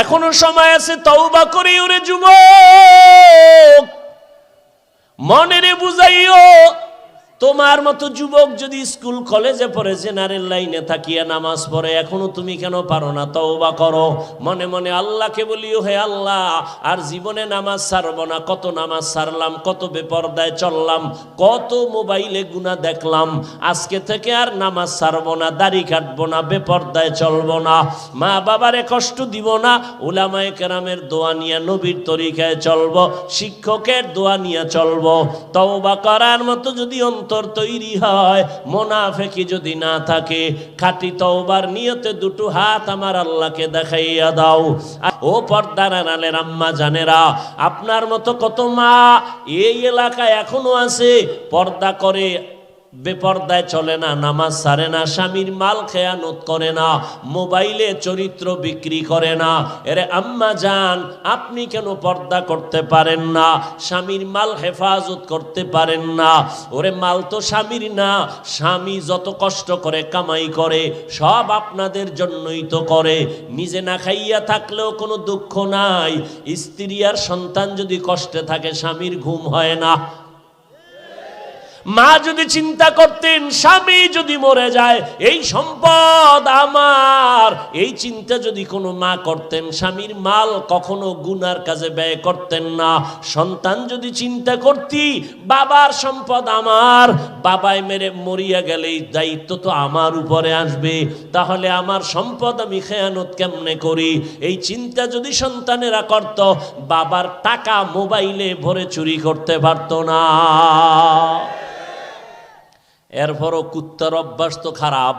এখনো সময় আছে, তওবা করি ওরে যুবক, মনেরে বুঝাইও তোমার মতো যুবক যদি স্কুল কলেজে পড়ে জেনারেল লাইনে থাকিয়া নামাজ পড়ে, এখনো তুমি কেন পারো না? তওবা করো। মনে মনে আল্লাহকে বলিও, হে আল্লাহ আর জীবনে নামাজ ছাড়বো না। কত নামাজ ছাড়লাম, কত বেপরদায় চললাম, কত মোবাইলে গুনাহ দেখলাম, আজকে থেকে আর নামাজ ছাড়বো না, দাড়ি কাটবো না, বেপরদায় চলবো না, মা বাবারে কষ্ট দিব না, উলামায়ে কেরামের দোয়া নিয়ে নবীর তরিকায় চলবো, শিক্ষকের দোয়া নিয়ে চলবো। তওবা করার মতো যদি অন্তর তৈরি হয়, মুনাফিকি যদি না থাকে, খাঁটি তওবার নিয়তে দুটো হাত আমার আল্লাহকে দেখাইয়া দাও। ও পর্দার আড়ালের আম্মা জানেরা, আপনার মতো কত মা এই এলাকায় এখনো আছে, পর্দা করে বেপর্দায় চলে না, নামাজ ছাড়ে না, স্বামীর মাল খেয়ানত করে না, মোবাইলে চরিত্র বিক্রি করে না। এরে আম্মা জান, আপনি কেন পর্দা করতে পারেন না? স্বামীর মাল হেফাজত করতে পারেন না? ওরে মাল তো স্বামীর না, স্বামী যত কষ্ট করে কামাই করে সব আপনাদের জন্যই তো করে। নিজে না খাইয়া থাকলেও কোনো দুঃখ নাই, স্ত্রী আর সন্তান যদি কষ্টে থাকে স্বামীর ঘুম হয় না। মা যদি চিন্তা করতেন স্বামী যদি মরে যায় এই সম্পদ আমার, এই চিন্তা যদি কোনো মা করতেন, স্বামীর মাল কখনো গুনার কাজে ব্যয় করতেন না। সন্তান যদি চিন্তা করতি বাবার সম্পদ আমার, বাবাই মেরে মরিয়া গেলে এই দায়িত্ব তো আমার উপরে আসবে, তাহলে আমার সম্পদ আমি খেয়ানত কেমনে করি, এই চিন্তা যদি সন্তানেরা করত, বাবার টাকা মোবাইলে ভরে চুরি করতে পারত না। এরপরও কুত্তার অভ্যাস তো খারাপ,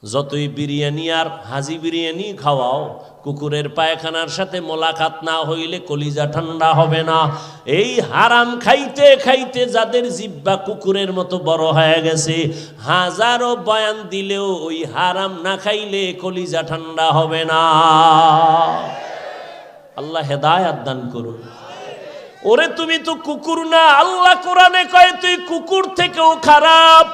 যতই বিরিয়ানি আর হাজি বিরিয়ানি খাওয়াও, কুকুরের পায়খানার সাথে মোলাকাত না হইলে কলিজা ঠান্ডা হবে না। এই হারাম খাইতে খাইতে যাদের জিহ্বা কুকুরের মতো বড় হয়ে গেছে, হাজারো বয়ান দিলেও ওই হারাম না খাইলে কলিজা ঠান্ডা হবে না। আল্লাহ হেদায়েত দান করুন। ওরে তুমি তো কুকুর না, আল্লাহ কোরআনে কয় তুই কুকুর থেকেও খারাপ।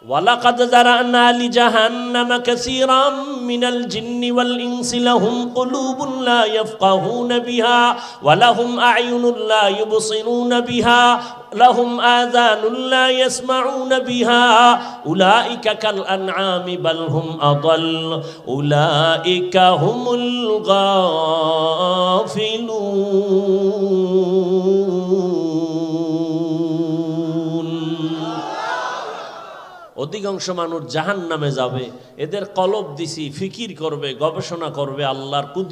ওয়ালাকাদ যারানা লিজাহান্নামা কাসীরাম মিনাল জিন্নি ওয়াল ইনসি লাহুম কুলুবুন লা ইয়াফকাহুনা বিহা ওয়া লাহুম আ'য়ুনুন লা ইউবসিরুনা বিহা লাহুম আযানুন লা ইয়াসমাউনা বিহা উলাইকা কাল আনআমি বাল হুম আদাল উলাইকা হুমুল গাফিলুন। অধিকাংশ মানুষ জাহান্নামে যাবে, এদের কলব দিছি, ফিকির করবে, গবেষণা করবে আল্লাহর কুদরত